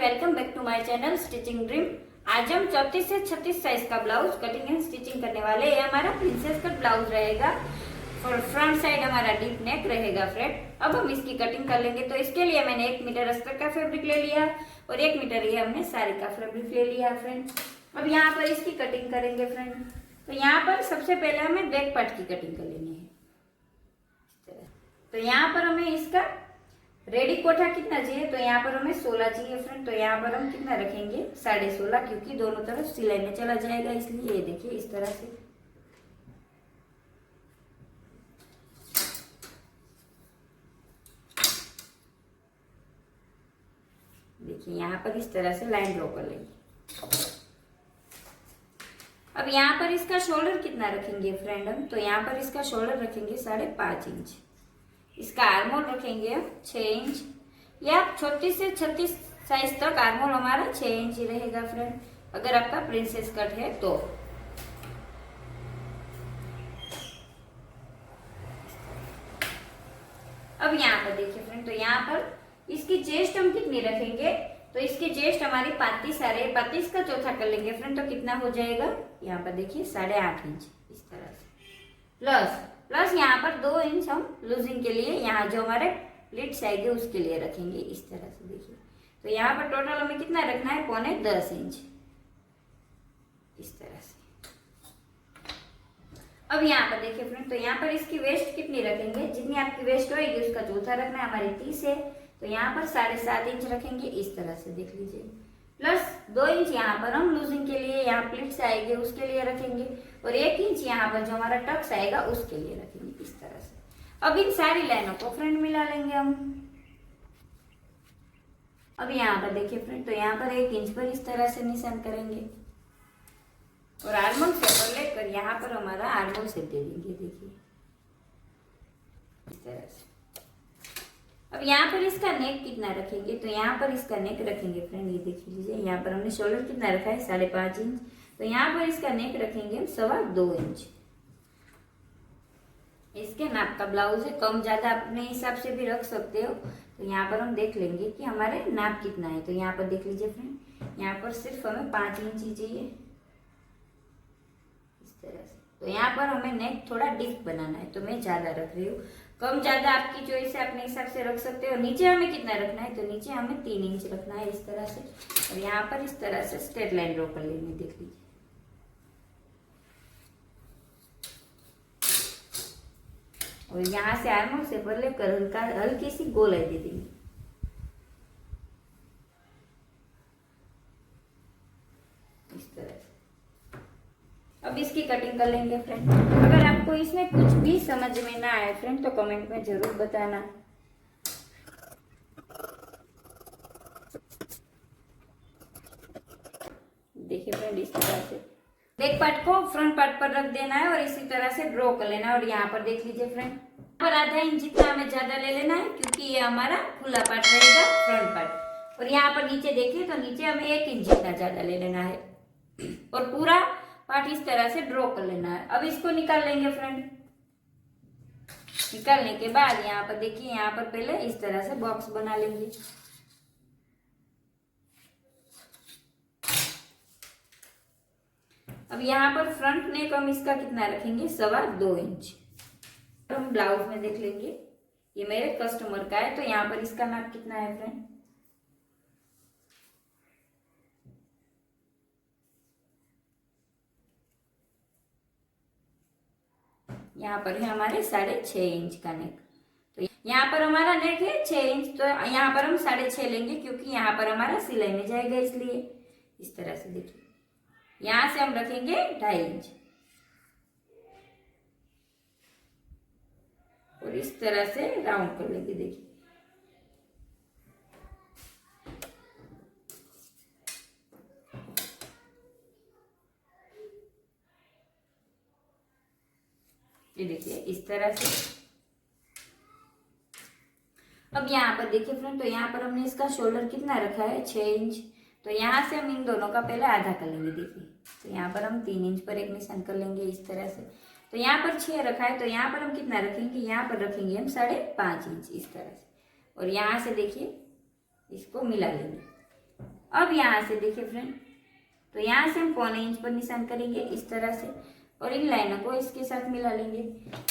Welcome back to my channel stitching dream. आज हम 34 से 36 साइज का ब्लाउज कटिंग एंड स्टिचिंग करने वाले। ये हमारा प्रिंसेस कट ब्लाउज रहेगा और फ्रंट साइड हमारा डीप नेक रहेगा फ्रेंड। अब हम इसकी कटिंग कर लेंगे। तो इसके लिए मैंने 1 मीटर अस्तर का फैब्रिक ले लिया और 1 मीटर ये हमने साड़ी का फैब्रिक ले लिया फ्रेंड। अब यहाँ पर इसकी कटिंग करेंगे फ्रेंड। तो यहाँ पर सबसे पहले हमें बैक पार्ट की कटिंग कर लेनी है। तो यहाँ पर हमें इसका रेडी कोठा कितना चाहिए, तो यहाँ पर हमें 16 चाहिए फ्रेंड। तो यहाँ पर हम कितना रखेंगे 16.5, क्योंकि दोनों तरफ सिलाई में चला जाएगा, इसलिए ये देखिए इस तरह से। देखिए यहाँ पर इस तरह से लाइन ड्रॉ कर लेंगे। अब यहाँ पर इसका शोल्डर कितना रखेंगे फ्रेंड हम, तो यहाँ पर इसका शोल्डर रखेंगे 5.5 इंच। इसका आर्मोल रखेंगे हम 6 इंच। या 34 से 36 साइज तक आर्मोल हमारा 6 इंच ही रहेगा फ्रेंड, अगर आपका प्रिंसेस कट है तो। अब यहाँ पर देखिए फ्रेंड, तो यहाँ पर इसकी चेस्ट हम कितनी रखेंगे, तो इसकी चेस्ट हमारी 35 है। 35 का चौथा कर लेंगे फ्रेंड, तो कितना हो जाएगा, यहाँ पर देखिए 8.5 इंच इस तरह से। प्लस यहाँ पर 2 इंच हम लूजिंग के लिए, यहाँ जो हमारे प्लीट्स आएंगे उसके लिए रखेंगे इस तरह से। देखिए तो यहाँ पर टोटल हमें कितना रखना है, 9.25 इंच इस तरह से। अब यहाँ पर देखिए फ्रेंड, तो यहाँ पर इसकी वेस्ट कितनी रखेंगे, जितनी आपकी वेस्ट होगी उसका चौथा रखना है। हमारी 30 है, तो यहाँ पर 7.5 इंच रखेंगे इस तरह से, देख लीजिए। प्लस 2 इंच यहाँ पर हम लूजिंग के लिए, यहाँ प्लीट्स आएंगे उसके लिए रखेंगे, और 1 इंच यहाँ पर जो हमारा टक्स आएगा उसके लिए रखेंगे इस तरह से। अब इन सारी लाइनों को फ्रेंड मिला लेंगे हम। अब यहाँ पर देखिए फ्रेंड, तो यहाँ पर 1 इंच पर इस तरह से निशान करेंगे और आर्मोल शेप लेकर यहाँ पर हमारा आर्मोल शेप दे देंगे, देखिए इस तरह से। अब यहाँ पर इसका नेक कितना रखेंगे, तो यहाँ पर इसका नेक रखेंगे फ्रेंड, ये देख लीजिए। यहाँ पर हमने शोल्डर कितना रखा है 5.5 इंच, तो यहाँ पर इसका नेक रखेंगे हम 2.25 इंच। इसके नाप का ब्लाउज है, कम ज्यादा अपने हिसाब से भी रख सकते हो। तो यहाँ पर हम देख लेंगे कि हमारे नाप कितना है। तो यहाँ पर देख लीजिए फ्रेंड, यहाँ पर सिर्फ हमें 5 इंच ही चाहिए इस तरह से। तो यहाँ पर हमें नेक थोड़ा डीप बनाना है, तो मैं ज्यादा रख रही हूँ। कम ज्यादा आपकी चॉइस है, अपने हिसाब से रख सकते हो। नीचे हमें कितना रखना है, तो नीचे हमें 3 इंच रखना है इस तरह से। और यहाँ पर इस तरह से स्ट्रेट लाइन ड्रॉ कर लेंगे, देख लीजिए। और यहाँ से आर्मोल से पर लेकर हल्की सी गोलाई दे देंगे इस तरह से। अब इसकी कटिंग कर लेंगे फ्रेंड। अगर आपको इसमें कुछ भी समझ में ना आए फ्रेंड, तो कमेंट में जरूर बताना। देखिए फ्रेंड, इस तरह से बैक पार्ट को फ्रंट पार्ट पर रख देना है और इसी तरह से ड्रॉ कर लेना है। और यहाँ पर देख लीजिए फ्रेंड, यहाँ पर आधा इंच जितना हमें ज्यादा ले लेना है, क्योंकि ये हमारा खुला पार्ट रहेगा फ्रंट पार्ट। और यहाँ पर नीचे देखिए, तो नीचे हमें 1 इंच जितना ज्यादा ले लेना है और पूरा पार्ट इस तरह से ड्रॉ कर लेना है। अब इसको निकाल लेंगे फ्रेंड। निकालने के बाद यहाँ पर देखिए, यहाँ पर पहले इस तरह से बॉक्स बना लेंगे। अब यहाँ पर फ्रंट नेक हम इसका कितना रखेंगे 2.25 इंच। तो हम ब्लाउज में देख लेंगे, ये मेरे कस्टमर का है, तो यहाँ पर इसका नाप कितना है फ्रेंड, यहाँ पर है हमारे 6.5 इंच का नेक। तो यहाँ पर हमारा नेक है 6 इंच, तो यहाँ पर हम 6.5 लेंगे, क्योंकि यहाँ पर हमारा सिलाई में जाएगा, इसलिए इस तरह से देखिए। यहाँ से हम रखेंगे 2.5 इंच और इस तरह से राउंड कर लेंगे, देखिए। ये देखिए इस तरह से। अब यहाँ पर देखिए फ्रेंड, तो यहाँ पर हमने इसका शोल्डर कितना रखा है 6 इंच। तो यहाँ से हम इन दोनों का पहले आधा कर लेंगे, देखिए। तो यहाँ पर हम 3 इंच पर एक निशान कर लेंगे इस तरह से। तो यहाँ पर 6 रखा है, तो यहाँ पर हम कितना रखेंगे, यहाँ पर रखेंगे हम 5.5 इंच इस तरह से। और यहाँ से देखिए इसको मिला लेंगे। अब यहाँ से देखिए फ्रेंड, तो यहाँ से हम 1/4 इंच पर निशान करेंगे इस तरह से, और इन लाइनों को इसके साथ मिला लेंगे।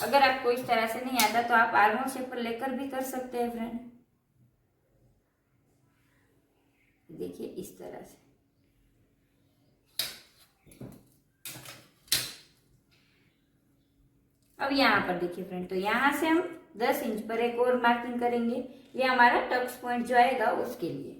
अगर आपको इस तरह से नहीं आता तो आप आर्मोल शेप पर लेकर भी कर सकते हैं फ्रेंड। देखिए इस तरह से। अब यहाँ पर देखिए फ्रेंड, तो यहाँ से हम 10 इंच पर एक और मार्किंग करेंगे, ये हमारा टक्स पॉइंट जो आएगा उसके लिए।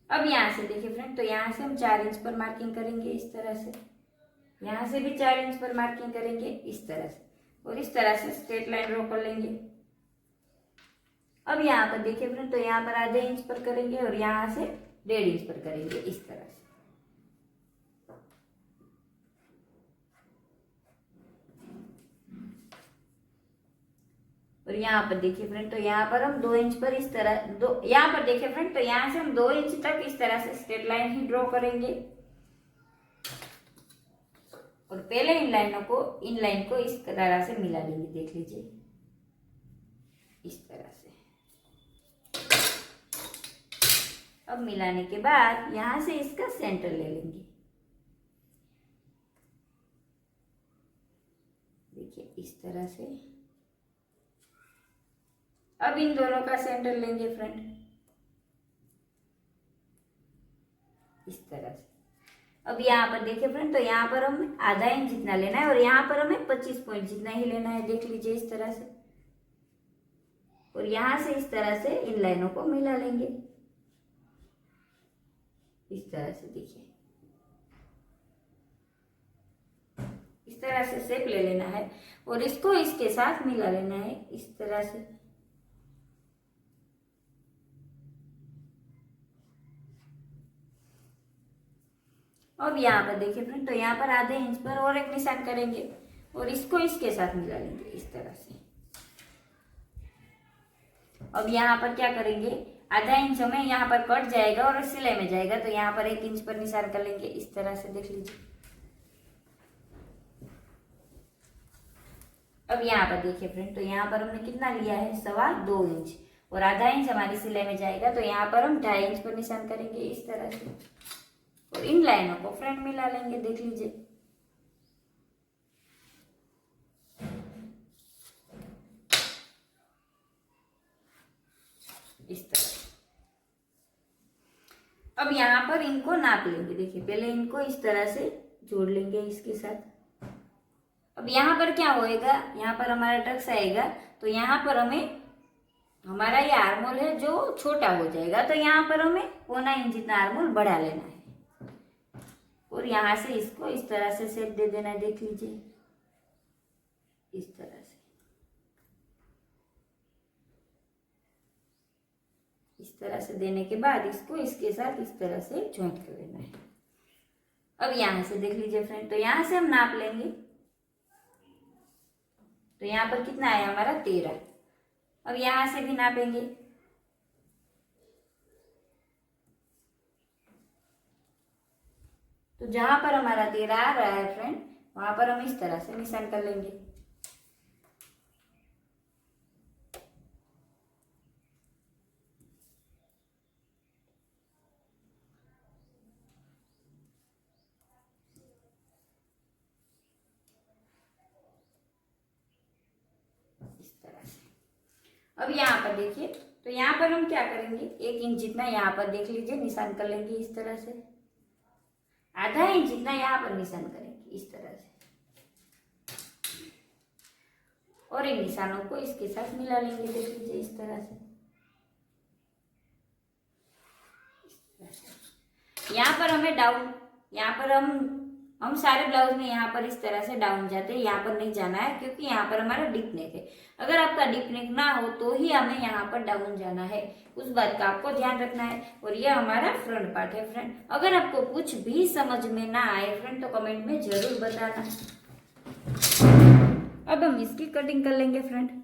अब यहाँ से देखिए फ्रेंड, तो यहाँ से हम 4 इंच पर मार्किंग करेंगे इस तरह से, यहाँ से भी 4 इंच पर मार्किंग करेंगे इस तरह से, और इस तरह से स्ट्रेट लाइन ड्रॉ कर लेंगे। अब यहाँ पर देखिए फ्रेंड, तो यहाँ पर आधे इंच पर करेंगे और यहाँ से 1.5 इंच पर करेंगे इस तरह से। और यहाँ पर देखिए फ्रेंड, तो यहाँ पर हम 2 इंच पर इस तरह यहाँ पर देखिए फ्रेंड, तो यहाँ से हम 2 इंच तक इस तरह से स्ट्रेट लाइन ही ड्रॉ करेंगे, और पहले इन लाइन को इस तरह से मिला लेंगे। देख लीजिए इस तरह से। अब मिलाने के बाद यहाँ से इसका सेंटर ले लेंगे। देखिए इस तरह से। अब इन दोनों का सेंटर लेंगे फ्रेंड इस तरह से। अब यहाँ पर देखिए फ्रेंड, तो यहाँ पर हमें आधा इंच जितना लेना है और यहाँ पर हमें 25 पॉइंट जितना ही लेना है। देख लीजिए इस तरह से, और यहाँ से इस तरह से इन लाइनों को मिला लेंगे इस तरह से। देखिए इस तरह से शेप ले लेना है और इसको इसके साथ मिला लेना है इस तरह से। अब यहाँ पर देखिए फ्रेंड, तो यहाँ पर आधे इंच पर और एक निशान करेंगे और इसको इसके साथ मिला लेंगे इस तरह से। अब यहाँ पर क्या करेंगे, आधा इंच हमें यहाँ पर कट जाएगा और सिलाई में जाएगा, तो यहाँ पर 1 इंच पर निशान कर लेंगे इस तरह से। देख लीजिए। अब यहाँ पर देखिए फ्रेंड, तो यहाँ पर हमने कितना लिया है, 2.25 इंच, और आधा इंच हमारी सिलाई में जाएगा, तो यहाँ पर हम 2.5 इंच पर निशान करेंगे इस तरह से, और इन लाइनों को फ्रेंड मिला लेंगे। देख लीजिए इस तरह। अब यहाँ पर इनको नाप लेंगे। देखिए पहले इनको इस तरह से जोड़ लेंगे इसके साथ। अब यहाँ पर क्या होएगा, यहाँ पर हमारा टक्स आएगा, तो यहाँ पर हमें हमारा ये आर्मोल है जो छोटा हो जाएगा, तो यहाँ पर हमें 1/4 इंच जितना आर्मोल बढ़ा लेना है, और यहाँ से इसको इस तरह से शेप दे देना है। देख लीजिए इस तरह से। इस तरह से देने के बाद इसको इसके साथ इस तरह से ज्वाइंट कर लेना है। अब यहाँ से देख लीजिए फ्रेंड, तो यहाँ से हम नाप लेंगे, तो यहाँ पर कितना आया हमारा 13। अब यहाँ से भी नापेंगे, तो जहां पर हमारा 13 आ रहा है फ्रेंड, वहां पर हम इस तरह से निशान कर लेंगे। इस तरह से। अब यहाँ पर देखिए, तो यहाँ पर हम क्या करेंगे, 1 इंच जितना यहाँ पर देख लीजिए निशान कर लेंगे इस तरह से, आधा इंच जितना यहाँ पर निशान करेंगे इस तरह से, और इन निशानों को इसके साथ मिला लेंगे। देख लीजिए इस तरह से। यहाँ पर हमें डाउन, यहाँ पर हम सारे ब्लाउज में यहाँ पर इस तरह से डाउन जाते हैं, यहाँ पर नहीं जाना है क्योंकि यहाँ पर हमारा डीप नेक है। अगर आपका डीप नेक ना हो तो ही हमें यहाँ पर डाउन जाना है, उस बात का आपको ध्यान रखना है। और ये हमारा फ्रंट पार्ट है फ्रेंड। अगर आपको कुछ भी समझ में ना आए फ्रेंड तो कमेंट में जरूर बताना। अब हम इसकी कटिंग कर लेंगे फ्रेंड।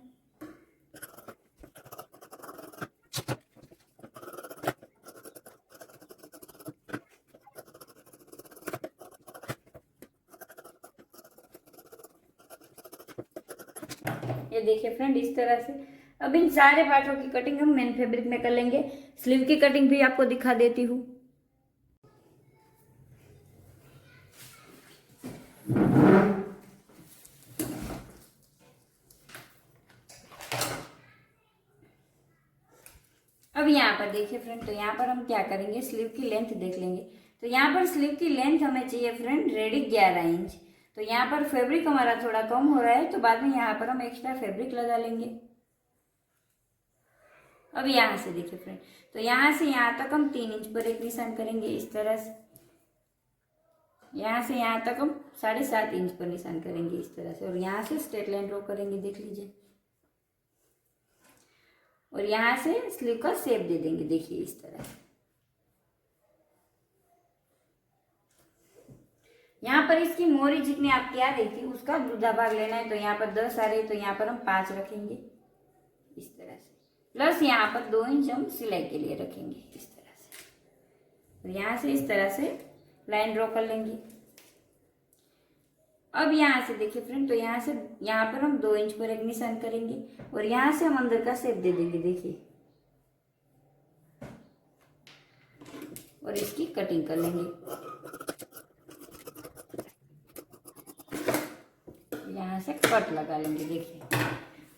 ये देखिए फ्रेंड इस तरह से। अब इन सारे पार्टों की कटिंग हम मेन फैब्रिक में कर लेंगे। स्लीव की कटिंग भी आपको दिखा देती हूँ। अब यहाँ पर देखिए फ्रेंड, तो यहाँ पर हम क्या करेंगे, स्लीव की लेंथ देख लेंगे। तो यहाँ पर स्लीव की लेंथ हमें चाहिए फ्रेंड रेडी 11 इंच। तो यहाँ पर फैब्रिक हमारा थोड़ा कम हो रहा है, तो बाद में यहाँ पर हम एक्स्ट्रा फैब्रिक लगा लेंगे। अब यहाँ से देखिए फ्रेंड, तो यहाँ से यहाँ तक हम 3 इंच पर एक निशान करेंगे इस तरह से। यहाँ से यहाँ तक हम 7.5 इंच पर निशान करेंगे इस तरह से, और यहाँ से स्ट्रेट लाइन ड्रॉ करेंगे, देख लीजिए। और यहाँ से स्लीव का शेप दे देंगे, देखिए इस तरह से। यहाँ पर इसकी मोरी जितनी आपकी आ रही थी उसका दूसरा भाग लेना है। तो यहाँ पर 10 आ रही, तो यहाँ पर हम 5 रखेंगे इस तरह से। प्लस यहाँ पर 2 इंच हम सिलाई के लिए रखेंगे इस तरह से। तो यहाँ से इस तरह से लाइन ड्रॉ कर लेंगे। अब यहाँ से देखिए फ्रेंड, तो यहाँ से यहाँ पर हम 2 इंच पर एक निशान करेंगे, और यहाँ से हम अंदर का शेप दे देंगे, देखिए। और इसकी कटिंग कर लेंगे। यहाँ से कट लगा लेंगे, देखिए।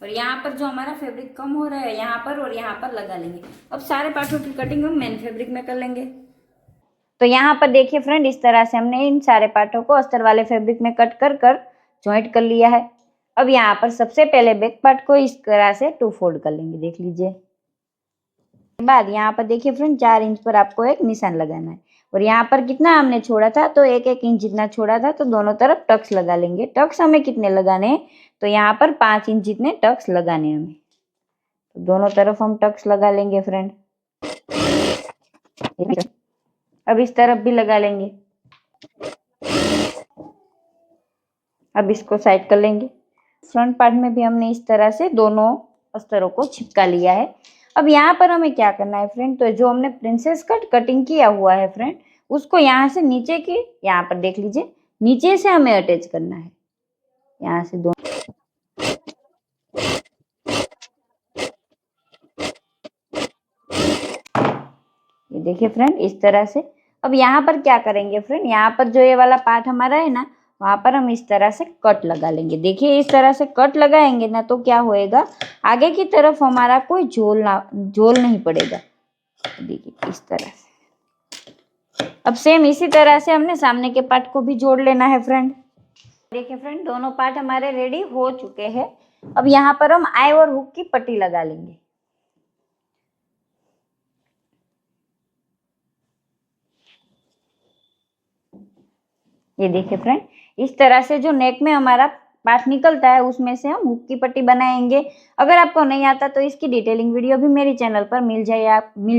और यहाँ पर जो हमारा फैब्रिक कम हो रहा है, यहाँ पर और यहाँ पर लगा लेंगे। अब सारे पार्टों की कटिंग हम मेन फैब्रिक में कर लेंगे। तो यहाँ पर देखिए फ्रेंड, इस तरह से हमने इन सारे पार्टों को अस्तर वाले फैब्रिक में कट कर कर जॉइंट कर लिया है। अब यहाँ पर सबसे पहले बैक पार्ट को इस तरह से 2 फोल्ड कर लेंगे, देख लीजिए। बाद यहाँ पर देखिए फ्रेंड, 4 इंच पर आपको एक निशान लगाना है। और यहाँ पर कितना हमने छोड़ा था, तो 1-1 इंच जितना छोड़ा था। तो दोनों तरफ टक्स लगा लेंगे। टक्स हमें कितने लगाने हैं, तो यहाँ पर 5 इंच जितने टक्स लगाने हैं हमें। तो दोनों तरफ हम टक्स लगा लेंगे फ्रेंड। अब इस तरफ भी लगा लेंगे। अब इसको साइड कर लेंगे। फ्रंट पार्ट में भी हमने इस तरह से दोनों अस्तरों को चिपका लिया है। अब यहाँ पर हमें क्या करना है फ्रेंड, तो जो हमने प्रिंसेस कट कटिंग किया हुआ है फ्रेंड, उसको यहाँ से नीचे की, यहाँ पर देख लीजिए, नीचे से हमें अटैच करना है। यहाँ से दोनों, ये देखिए फ्रेंड इस तरह से। अब यहाँ पर क्या करेंगे फ्रेंड, यहाँ पर जो ये वाला पार्ट हमारा है ना, वहां पर हम इस तरह से कट लगा लेंगे। देखिए इस तरह से कट लगाएंगे ना, तो क्या होएगा, आगे की तरफ हमारा कोई झोल नहीं पड़ेगा। देखिए इस तरह से। अब सेम इसी तरह से हमने सामने के पार्ट को भी जोड़ लेना है फ्रेंड। देखिए फ्रेंड, दोनों पार्ट हमारे रेडी हो चुके हैं। अब यहाँ पर हम आई और हुक की पट्टी लगा लेंगे। ये देखिए फ्रेंड, इस तरह से जो नेक में हमारा पार्ट निकलता है उसमें से हम हुक की पट्टी बनाएंगे। अगर आपको नहीं आता तो इसकी डिटेलिंग वीडियो भी मेरे चैनल पर मिल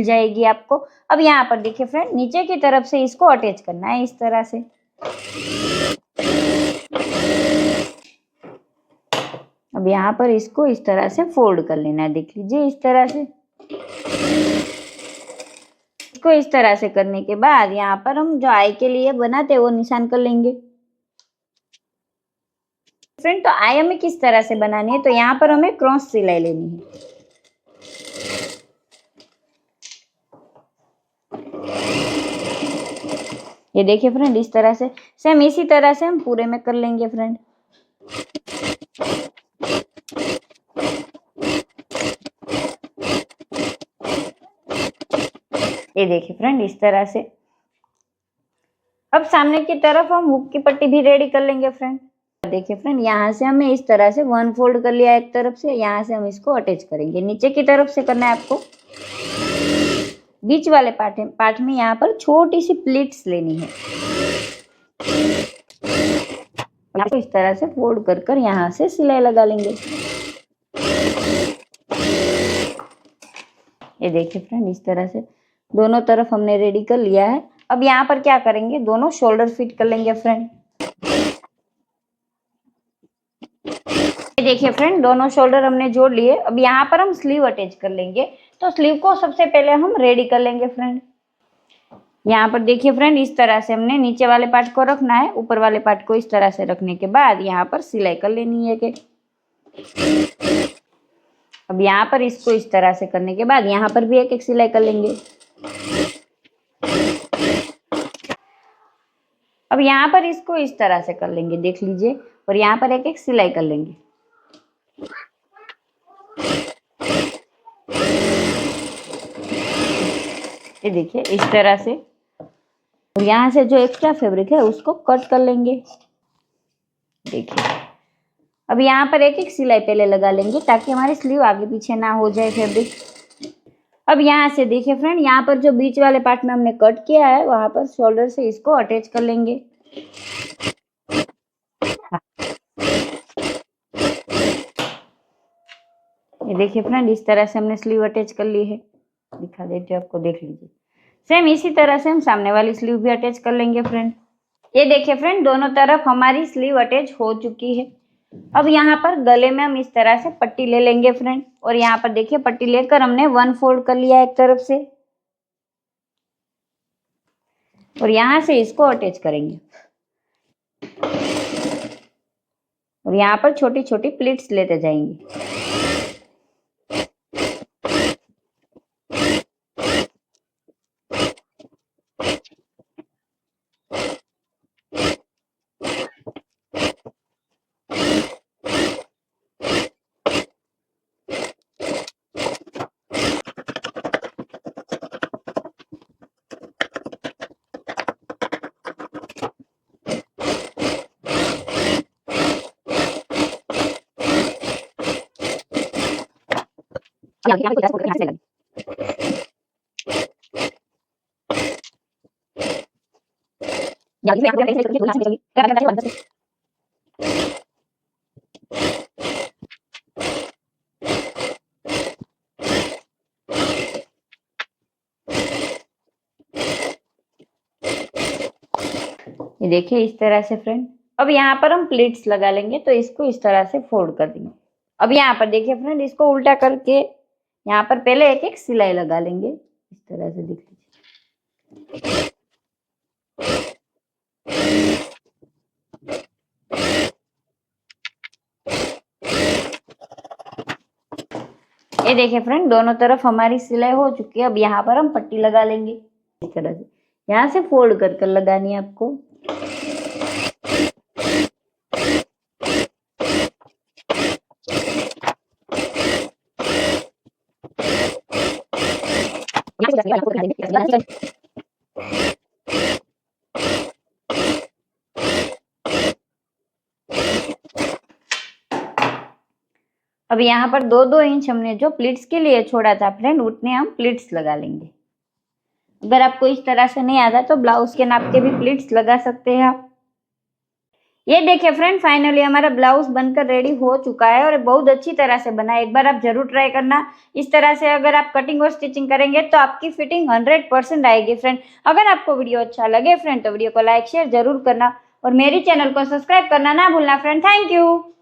जाएगी आपको। अब यहाँ पर देखिए फ्रेंड, नीचे की तरफ से इसको अटैच करना है इस तरह से। अब यहाँ पर इसको इस तरह से फोल्ड कर लेना है, देख लीजिए इस तरह से। इसको इस तरह से करने के बाद यहाँ पर हम जो आई के लिए बनाते हैं वो निशान कर लेंगे फ्रेंड। तो आई हमें किस तरह से बनानी है, तो यहाँ पर हमें क्रॉस सिलाई लेनी है। ये देखिए फ्रेंड इस तरह से, सेम इसी तरह से हम पूरे में कर लेंगे फ्रेंड। ये देखिए फ्रेंड इस तरह से। अब सामने की तरफ हम हुक की पट्टी भी रेडी कर लेंगे फ्रेंड। देखिए फ्रेंड, यहाँ से हमें इस तरह से 1 फोल्ड कर लिया एक तरफ से। यहाँ से हम इसको अटैच करेंगे, नीचे की तरफ से करना है आपको। बीच वाले पार्ट में यहाँ पर छोटी सी प्लीट्स लेनी है। आपको इस तरह से फोल्ड कर कर यहाँ से सिलाई लगा लेंगे। ये देखिए फ्रेंड इस तरह से दोनों तरफ हमने रेडी कर लिया है। अब यहाँ पर क्या करेंगे, दोनों शोल्डर फिट कर लेंगे फ्रेंड। देखिए फ्रेंड, दोनों शोल्डर हमने जोड़ लिए। अब यहाँ पर हम स्लीव अटैच कर लेंगे। तो स्लीव को सबसे पहले हम रेडी कर लेंगे फ्रेंड। यहाँ पर देखिए फ्रेंड, इस तरह से हमने नीचे वाले पार्ट को रखना है, ऊपर वाले पार्ट को इस तरह से रखने के बाद यहाँ पर सिलाई कर लेनी है कि अब यहाँ पर इसको इस तरह से करने के बाद यहाँ पर भी एक एक सिलाई कर लेंगे। अब यहाँ पर इसको इस तरह से कर लेंगे, देख लीजिए, और यहाँ पर एक एक सिलाई कर लेंगे। ये देखिए इस तरह से, और यहाँ से जो एक्स्ट्रा फैब्रिक है उसको कट कर लेंगे। देखिए अब यहाँ पर एक एक सिलाई पहले लगा लेंगे ताकि हमारी स्लीव आगे पीछे ना हो जाए फैब्रिक। अब यहाँ से देखिए फ्रेंड, यहाँ पर जो बीच वाले पार्ट में हमने कट किया है वहां पर शोल्डर से इसको अटैच कर लेंगे। ये देखिए फ्रेंड, इस तरह से हमने स्लीव अटैच कर ली है, दिखा देते आपको, देख लीजिए। सेम इसी तरह से हम सामने वाली स्लीव भी अटैच कर लेंगे फ्रेंड। ये देखिए फ्रेंड, दोनों तरफ हमारी स्लीव अटैच हो चुकी है। अब यहाँ पर गले में हम इस तरह से पट्टी ले लेंगे फ्रेंड, और यहाँ पर देखिए पट्टी लेकर हमने 1 फोल्ड कर लिया एक तरफ से, और यहाँ से इसको अटैच करेंगे। और यहाँ पर छोटी छोटी प्लीट्स लेते जाएंगे। ये देखिए इस तरह से फ्रेंड। अब यहाँ पर हम प्लीट्स लगा लेंगे, तो इसको इस तरह से फोल्ड कर देंगे। अब यहाँ पर देखिए फ्रेंड, इसको उल्टा करके यहाँ पर पहले एक एक सिलाई लगा लेंगे, इस तरह से, देख लीजिए। ये देखिए फ्रेंड, दोनों तरफ हमारी सिलाई हो चुकी है। अब यहाँ पर हम पट्टी लगा लेंगे इस तरह से, यहाँ से फोल्ड कर कर लगानी है आपको। अब यहाँ पर 2-2 इंच हमने जो प्लीट्स के लिए छोड़ा था फ्रेंड, उतने हम प्लीट्स लगा लेंगे। अगर आपको इस तरह से नहीं आता तो ब्लाउज के नाप के भी प्लीट्स लगा सकते हैं आप। ये देखिए फ्रेंड, फाइनली हमारा ब्लाउज बनकर रेडी हो चुका है, और बहुत अच्छी तरह से बना है। एक बार आप जरूर ट्राई करना। इस तरह से अगर आप कटिंग और स्टिचिंग करेंगे तो आपकी फिटिंग 100% आएगी फ्रेंड। अगर आपको वीडियो अच्छा लगे फ्रेंड तो वीडियो को लाइक शेयर जरूर करना, और मेरी चैनल को सब्सक्राइब करना ना भूलना फ्रेंड। Thank you.